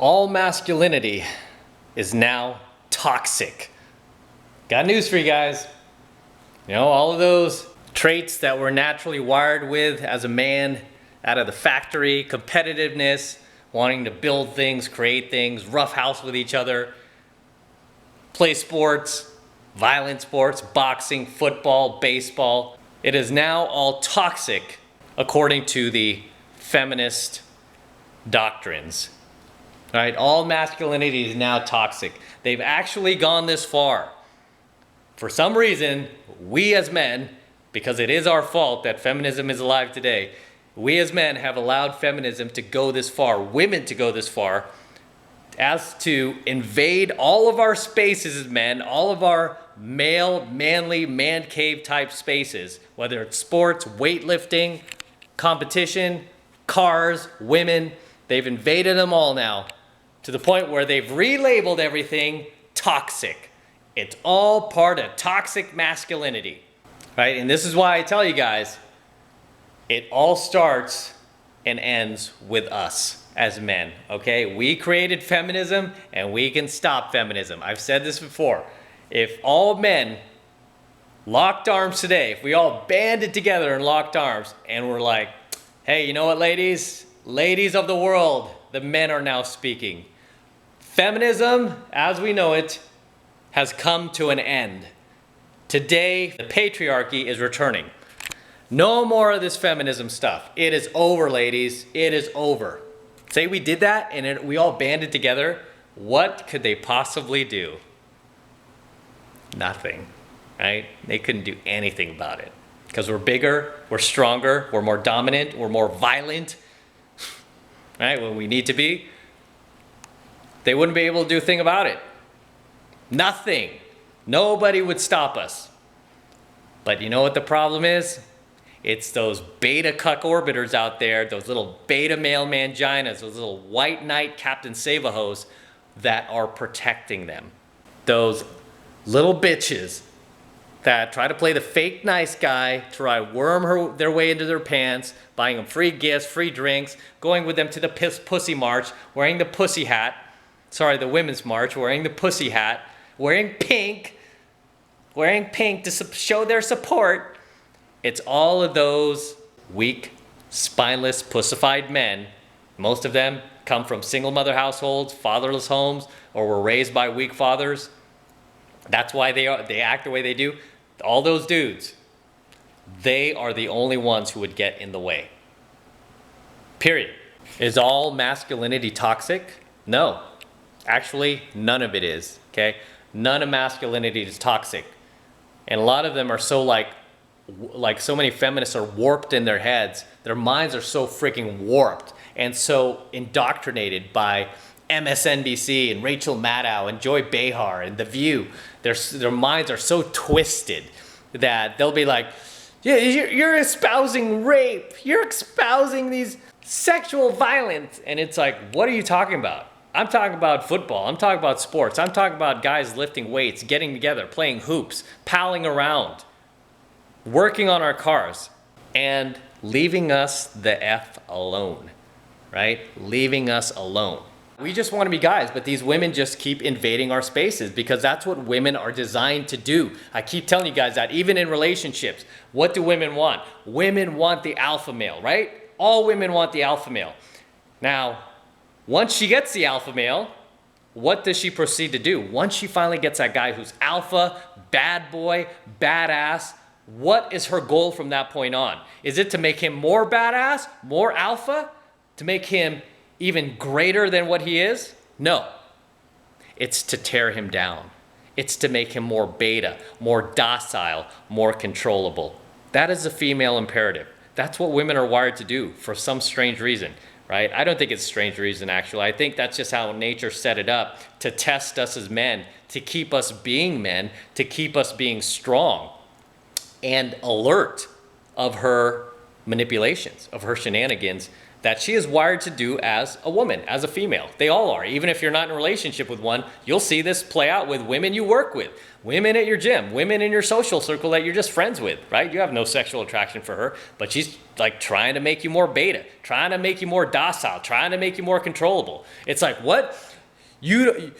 all masculinity is now toxic. Got news for you guys. You know, all of those traits that we're naturally wired with as a man out of the factory, competitiveness, wanting to build things, create things, roughhouse with each other, play sports, violent sports, boxing, football, baseball. It is now all toxic according to the feminist doctrines. All right, all masculinity is now toxic. They've actually gone this far. For some reason, we as men, because it is our fault that feminism is alive today, we as men have allowed feminism to go this far, women to go this far, as to invade all of our spaces as men, all of our male, manly, man cave type spaces, whether it's sports, weightlifting, competition, cars, women. They've invaded them all now to the point where they've relabeled everything toxic. It's all part of toxic masculinity, right? And this is why I tell you guys, it all starts and ends with us as men, okay? We created feminism and we can stop feminism. I've said this before. If all men locked arms today, if we all banded together and locked arms and we're like, hey, you know what, ladies? Ladies of the world, the men are now speaking. Feminism, as we know it, has come to an end. Today, the patriarchy is returning. No more of this feminism stuff. It is over, ladies. It is over. Say we did that and we all banded together. What could they possibly do? Nothing, right? They couldn't do anything about it because we're bigger, we're stronger, we're more dominant, we're more violent, right? When we need to be. They wouldn't be able to do a thing about it. Nothing. Nobody would stop us. But you know what the problem is? It's those beta cuck orbiters out there, those little beta male manginas, those little white knight Captain Save-A-Hos that are protecting them. Those little bitches that try to play the fake nice guy, try to worm their way into their pants, buying them free gifts, free drinks, going with them to the pussy march, wearing the pussy hat, the women's march, wearing the pussy hat, wearing pink to show their support. It's all of those weak, spineless, pussified men. Most of them come from single mother households, fatherless homes, or were raised by weak fathers. That's why they act the way they do. All those dudes, they are the only ones who would get in the way. Period. Is all masculinity toxic? No. Actually, none of it is, okay? None of masculinity is toxic. And a lot of them are so like so many feminists are warped in their heads. Their minds are so freaking warped and so indoctrinated by MSNBC and Rachel Maddow and Joy Behar and The View. Their minds are so twisted that they'll be like, yeah, you're espousing rape. You're espousing these sexual violence. And it's like, what are you talking about? I'm talking about football. I'm talking about sports. I'm talking about guys lifting weights, getting together, playing hoops, palling around, working on our cars, and leaving us the F alone, right? Leaving us alone. We just want to be guys, but these women just keep invading our spaces because that's what women are designed to do. I keep telling you guys that even in relationships, what do women want? Women want the alpha male, right? All women want the alpha male. Now, once she gets the alpha male, what does she proceed to do? Once she finally gets that guy who's alpha, bad boy, badass, what is her goal from that point on? Is it to make him more badass, more alpha? To make him even greater than what he is? No. It's to tear him down. It's to make him more beta, more docile, more controllable. That is a female imperative. That's what women are wired to do for some strange reason, right? I don't think it's a strange reason, actually. I think that's just how nature set it up to test us as men, to keep us being men, to keep us being strong and alert of her manipulations, of her shenanigans, that she is wired to do as a woman, as a female. They all are. Even if you're not in a relationship with one, you'll see this play out with women you work with, women at your gym, women in your social circle that you're just friends with, right? You have no sexual attraction for her, but she's like trying to make you more beta, trying to make you more docile, trying to make you more controllable. It's like, what? You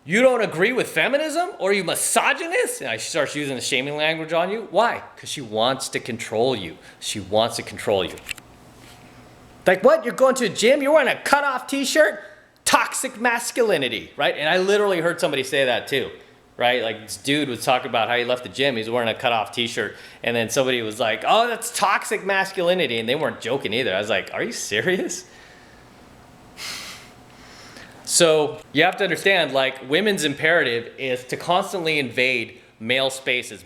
don't agree with feminism? Or are you misogynist? And she starts using the shaming language on you. Why? Because she wants to control you. She wants to control you. Like, what? You're going to a gym? You're wearing a cutoff t-shirt? Toxic masculinity, right? And I literally heard somebody say that too, right? Like this dude was talking about how he left the gym. He's wearing a cutoff t-shirt. And then somebody was like, oh, that's toxic masculinity. And they weren't joking either. I was like, are you serious? So you have to understand, like, women's imperative is to constantly invade male spaces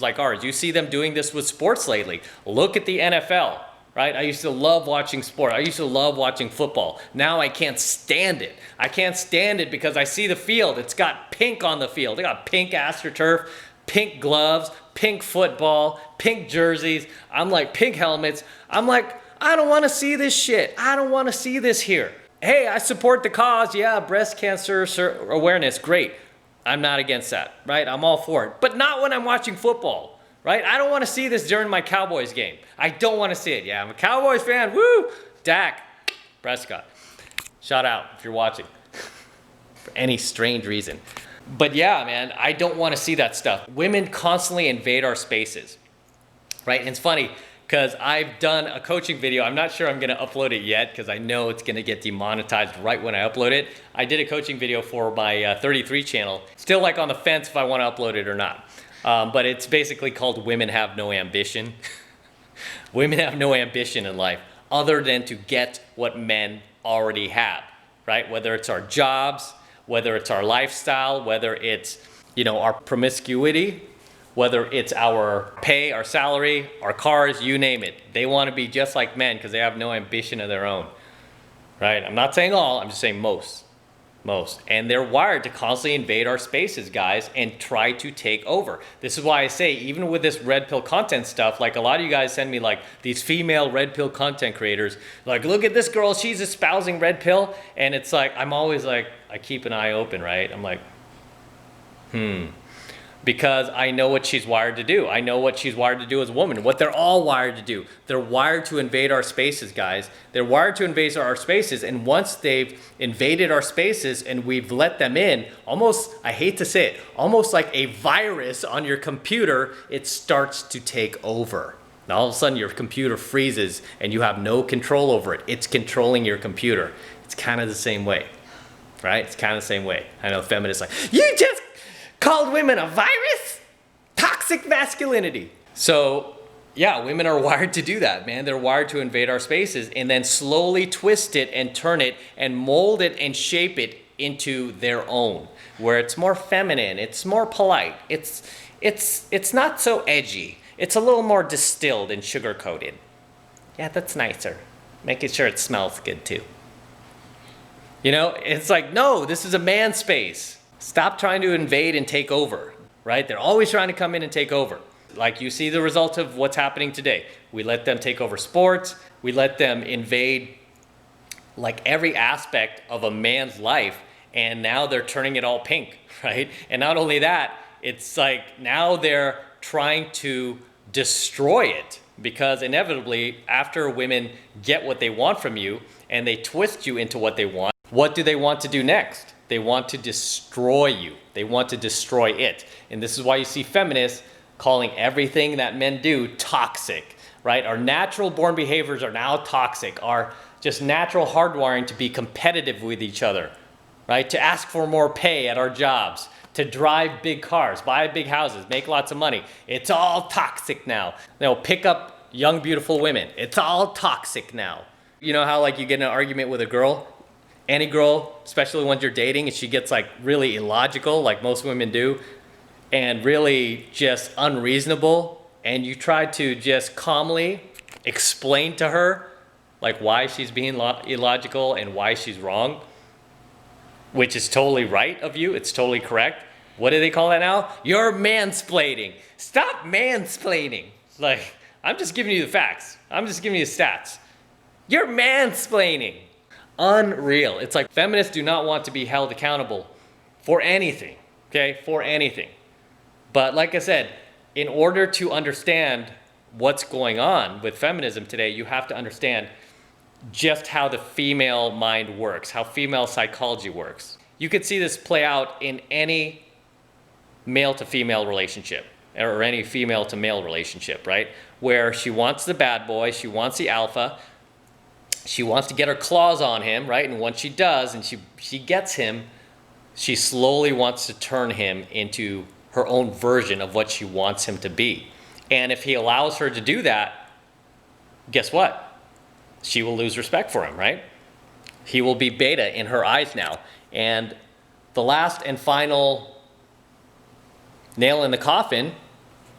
like ours. You see them doing this with sports lately. Look at the NFL. Right? I used to love watching sport. I used to love watching football. Now I can't stand it. I can't stand it because I see the field. It's got pink on the field. They got pink AstroTurf, pink gloves, pink football, pink jerseys. I'm like, pink helmets. I'm like, I don't want to see this shit. I don't want to see this here. Hey, I support the cause. Yeah, breast cancer awareness. Great. I'm not against that, right? I'm all for it. But not when I'm watching football. Right? I don't want to see this during my Cowboys game. I don't want to see it. Yeah, I'm a Cowboys fan. Woo! Dak Prescott. Shout out if you're watching. For any strange reason. But yeah, man, I don't want to see that stuff. Women constantly invade our spaces. Right? And it's funny because I've done a coaching video. I'm not sure I'm going to upload it yet because I know it's going to get demonetized right when I upload it. I did a coaching video for my 33 channel. Still like on the fence if I want to upload it or not. But it's basically called Women Have No Ambition. Women have no ambition in life other than to get what men already have, right? Whether it's our jobs, whether it's our lifestyle, whether it's, our promiscuity, whether it's our pay, our salary, our cars, you name it. They want to be just like men because they have no ambition of their own, right? I'm not saying all, I'm just saying most. And they're wired to constantly invade our spaces, guys, and try to take over. This is why I say, even with this red pill content stuff, like a lot of you guys send me like these female red pill content creators, like, look at this girl, she's espousing red pill. And it's like, I'm always like, I keep an eye open, right? I'm like, because I know what she's wired to do. I know what she's wired to do as a woman, what they're all wired to do. They're wired to invade our spaces, guys. They're wired to invade our spaces, and once they've invaded our spaces and we've let them in, almost, I hate to say it, almost like a virus on your computer, it starts to take over. And all of a sudden your computer freezes and you have no control over it. It's controlling your computer. It's kind of the same way, right? It's kind of the same way. I know feminists like, you just called women a virus? Toxic masculinity. So yeah, women are wired to do that, man. They're wired to invade our spaces and then slowly twist it and turn it and mold it and shape it into their own, where it's more feminine, it's more polite, it's not so edgy, it's a little more distilled and sugar-coated. Yeah, that's nicer. Making sure it smells good too. It's like, no, this is a man space. Stop trying to invade and take over, right? They're always trying to come in and take over. Like you see the result of what's happening today. We let them take over sports. We let them invade like every aspect of a man's life. And now they're turning it all pink, right? And not only that, it's like now they're trying to destroy it because inevitably after women get what they want from you and they twist you into what they want, what do they want to do next? They want to destroy you. They want to destroy it. And this is why you see feminists calling everything that men do toxic, right? Our natural born behaviors are now toxic. Our just natural hardwiring to be competitive with each other, right? To ask for more pay at our jobs, to drive big cars, buy big houses, make lots of money. It's all toxic now. Pick up young, beautiful women. It's all toxic now. You know how like you get in an argument with a girl? Any girl, especially when you're dating, and she gets like really illogical, like most women do, and really just unreasonable, and you try to just calmly explain to her like why she's being illogical and why she's wrong, which is totally right of you, it's totally correct. What do they call that now? You're mansplaining. Stop mansplaining. Like, I'm just giving you the facts. I'm just giving you the stats. You're mansplaining. Unreal. It's like feminists do not want to be held accountable for anything, okay? For anything. But like I said, in order to understand what's going on with feminism today, you have to understand just how the female mind works, how female psychology works. You could see this play out in any male to female relationship or any female to male relationship, right? Where she wants the bad boy, she wants the alpha, she wants to get her claws on him, right? And once she does and she gets him, she slowly wants to turn him into her own version of what she wants him to be. And if he allows her to do that, guess what? She will lose respect for him, right? He will be beta in her eyes now. And the last and final nail in the coffin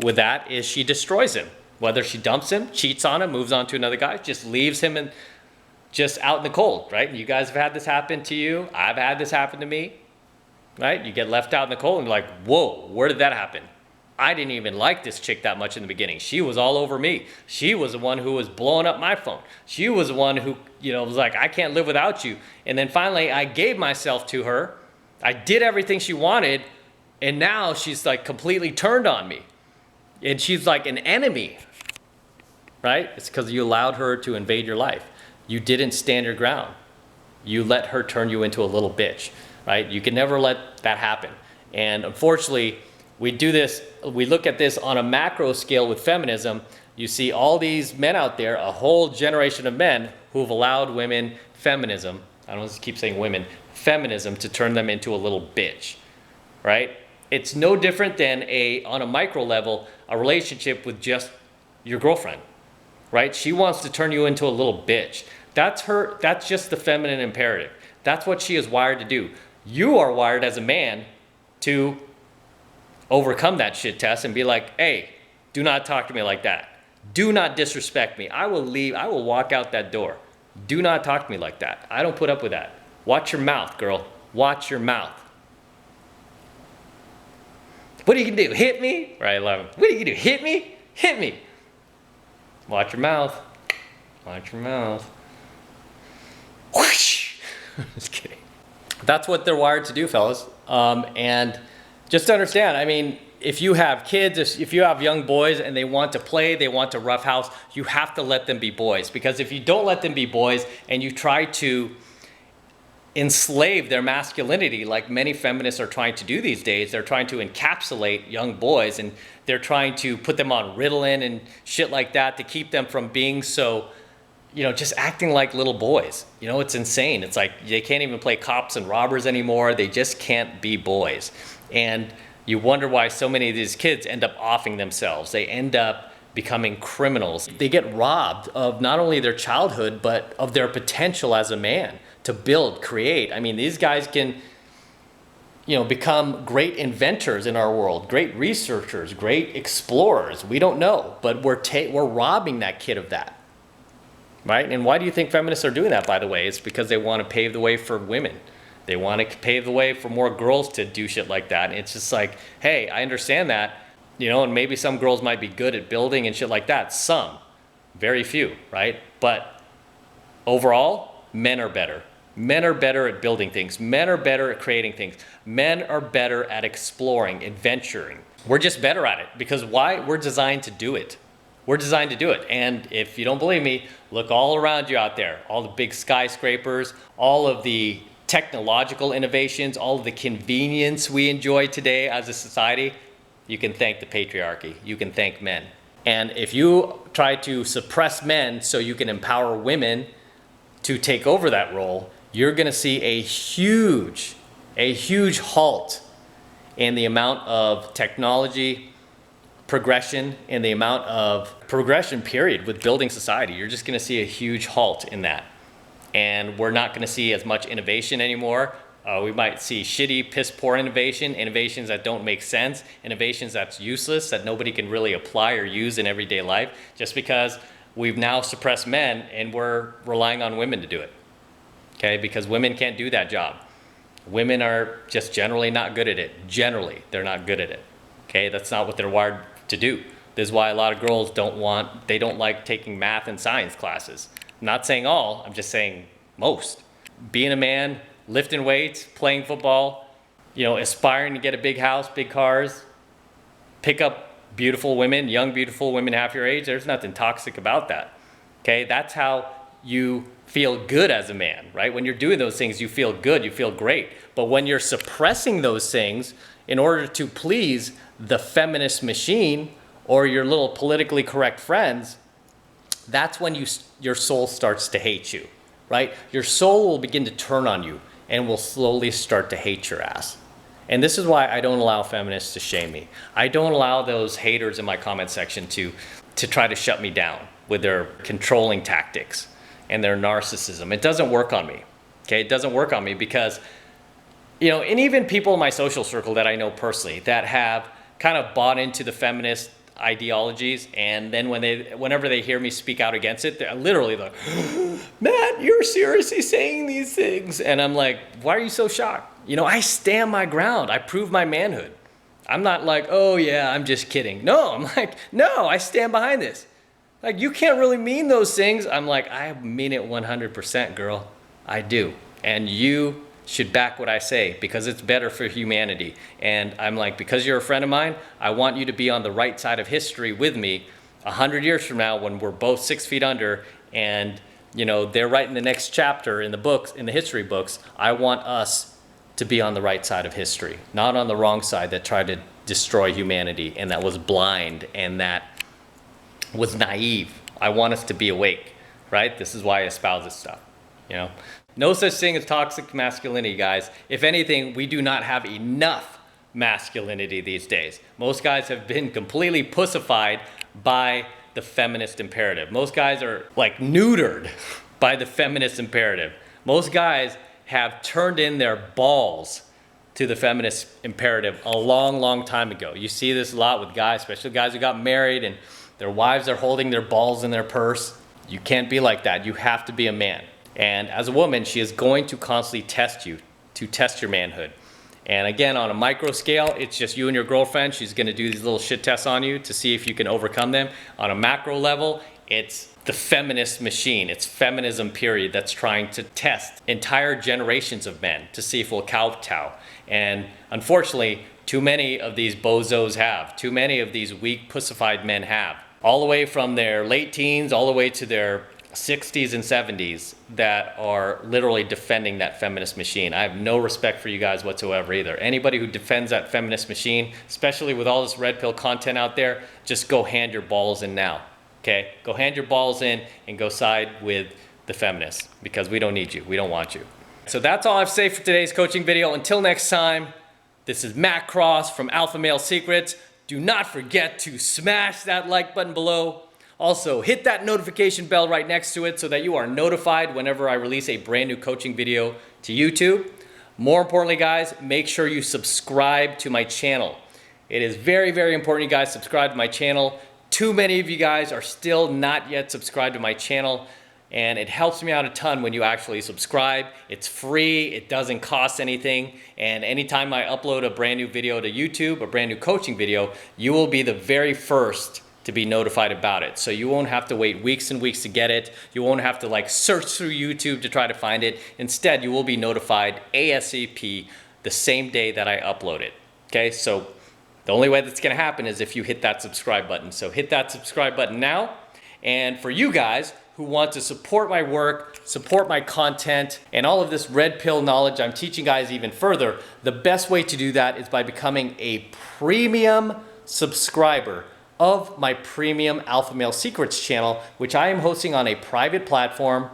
with that is she destroys him. Whether she dumps him, cheats on him, moves on to another guy, just leaves him and just out in the cold, right? You guys have had this happen to you. I've had this happen to me, right? You get left out in the cold and you're like, whoa, where did that happen? I didn't even like this chick that much in the beginning. She was all over me. She was the one who was blowing up my phone. She was the one who, was like, I can't live without you. And then finally I gave myself to her. I did everything she wanted. And now she's like completely turned on me. And she's like an enemy, right? It's because you allowed her to invade your life. You didn't stand your ground. You let her turn you into a little bitch, right? You can never let that happen. And unfortunately, we look at this on a macro scale with feminism. You see all these men out there, a whole generation of men who've allowed women feminism, I don't keep saying women, feminism to turn them into a little bitch, right? It's no different than on a micro level, a relationship with just your girlfriend, right? She wants to turn you into a little bitch. That's just the feminine imperative. That's what she is wired to do. You are wired as a man to overcome that shit test and be like, hey, do not talk to me like that. Do not disrespect me. I will leave. I will walk out that door. Do not talk to me like that. I don't put up with that. Watch your mouth, girl. Watch your mouth. What are you gonna do? Hit me? Right, 11. What are you gonna do? Hit me? Hit me. Watch your mouth. Watch your mouth. Whoosh. Just kidding. That's what they're wired to do, fellas. And just to understand, I mean, if you have kids, if you have young boys and they want to play, they want to roughhouse, you have to let them be boys. Because if you don't let them be boys and you try to enslave their masculinity, like many feminists are trying to do these days, they're trying to encapsulate young boys and they're trying to put them on Ritalin and shit like that to keep them from being so, just acting like little boys. It's insane. It's like they can't even play cops and robbers anymore. They just can't be boys. And you wonder why so many of these kids end up offing themselves. They end up becoming criminals. They get robbed of not only their childhood, but of their potential as a man to build, create. I mean, these guys can, become great inventors in our world, great researchers, great explorers. We don't know, but we're robbing that kid of that. Right? And why do you think feminists are doing that, by the way? It's because they want to pave the way for women. They want to pave the way for more girls to do shit like that. And it's just like, hey, I understand that, and maybe some girls might be good at building and shit like that. Some, very few, right? But overall, men are better. Men are better at building things. Men are better at creating things. Men are better at exploring, adventuring. We're just better at it because why? We're designed to do it. We're designed to do it. And if you don't believe me, look all around you out there. All the big skyscrapers, all of the technological innovations, all of the convenience we enjoy today as a society, you can thank the patriarchy. You can thank men. And if you try to suppress men so you can empower women to take over that role, you're going to see a huge halt in the amount of technology progression and the amount of progression period with building society. You're just going to see a huge halt in that. And we're not going to see as much innovation anymore. We might see shitty, piss-poor innovations that don't make sense, innovations that's useless, that nobody can really apply or use in everyday life, just because we've now suppressed men and we're relying on women to do it. Okay, because women can't do that job. Women are just generally not good at it. Generally, they're not good at it. Okay, that's not what they're wired to do. This is why a lot of girls don't like taking math and science classes. Not saying all, I'm just saying most. Being a man, lifting weights, playing football, aspiring to get a big house, big cars, pick up beautiful women, young beautiful women half your age, there's nothing toxic about that. Okay, that's how you feel good as a man, right? When you're doing those things, you feel good, you feel great. But when you're suppressing those things in order to please the feminist machine or your little politically correct friends, that's when your soul starts to hate you, right? Your soul will begin to turn on you and will slowly start to hate your ass. And this is why I don't allow feminists to shame me. I don't allow those haters in my comment section to try to shut me down with their controlling tactics and their narcissism. It doesn't work on me, okay? It doesn't work on me because, and even people in my social circle that I know personally that have kind of bought into the feminist ideologies, and then whenever they hear me speak out against it, they're literally like, Matt, you're seriously saying these things? And I'm like, why are you so shocked? I stand my ground. I prove my manhood. I'm not like, oh yeah, I'm just kidding. No, I'm like, no, I stand behind this. Like, you can't really mean those things. I'm like, I mean it 100%, girl. I do. And you should back what I say because it's better for humanity. And I'm like, because you're a friend of mine, I want you to be on the right side of history with me 100 years from now when we're both 6 feet under and, they're writing the next chapter in the books, in the history books. I want us to be on the right side of history, not on the wrong side that tried to destroy humanity and that was blind and that was naive. I want us to be awake, right? This is why I espouse this stuff, No such thing as toxic masculinity, guys. If anything, we do not have enough masculinity these days. Most guys have been completely pussified by the feminist imperative. Most guys are like neutered by the feminist imperative. Most guys have turned in their balls to the feminist imperative a long, long time ago. You see this a lot with guys, especially guys who got married and their wives are holding their balls in their purse. You can't be like that. You have to be a man. And as a woman, she is going to constantly test you, to test your manhood. And again, on a micro scale, it's just you and your girlfriend. She's gonna do these little shit tests on you to see if you can overcome them. On a macro level, it's the feminist machine. It's feminism, period, that's trying to test entire generations of men to see if we'll kowtow. And unfortunately, too many of these bozos have. Too many of these weak, pussified men have. All the way from their late teens, all the way to their 60s and 70s that are literally defending that feminist machine. I have no respect for you guys whatsoever either. Anybody who defends that feminist machine, especially with all this red pill content out there, just go hand your balls in now, okay? Go hand your balls in and go side with the feminists because we don't need you. We don't want you. So that's all I have to say for today's coaching video. Until next time, this is Matt Cross from Alpha Male Secrets. Do not forget to smash that like button below. Also, hit that notification bell right next to it so that you are notified whenever I release a brand new coaching video to YouTube. More importantly, guys, make sure you subscribe to my channel. It is very, very important you guys subscribe to my channel. Too many of you guys are still not yet subscribed to my channel, and it helps me out a ton when you actually subscribe. It's free, it doesn't cost anything, and anytime I upload a brand new video to YouTube, a brand new coaching video, you will be the very first to be notified about it. So you won't have to wait weeks and weeks to get it. You won't have to search through YouTube to try to find it. Instead, you will be notified ASAP the same day that I upload it. Okay, so the only way that's gonna happen is if you hit that subscribe button. So hit that subscribe button now. And for you guys who want to support my work, support my content, and all of this red pill knowledge I'm teaching guys even further, the best way to do that is by becoming a premium subscriber of my premium Alpha Male Secrets channel, which I am hosting on a private platform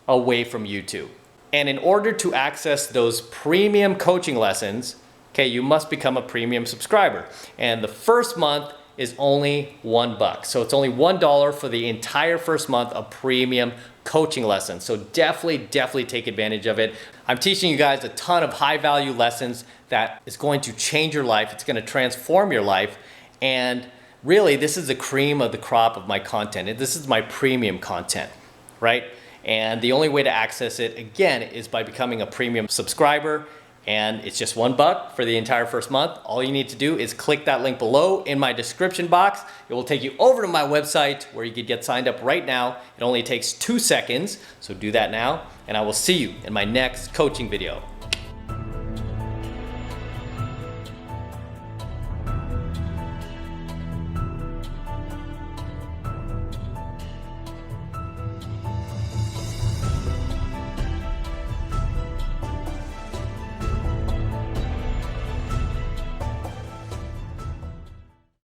away from YouTube. And in order to access those premium coaching lessons, okay, you must become a premium subscriber. And the first month is only $1. So it's only $1 for the entire first month of premium coaching lessons. So definitely take advantage of it. I'm teaching you guys a ton of high value lessons that is going to change your life. It's going to transform your life. And really, this is the cream of the crop of my content. This is my premium content, right? And the only way to access it, again, is by becoming a premium subscriber. And it's just $1 for the entire first month. All you need to do is click that link below in my description box. It will take you over to my website where you could get signed up right now. It only takes 2 seconds, so do that now. And I will see you in my next coaching video.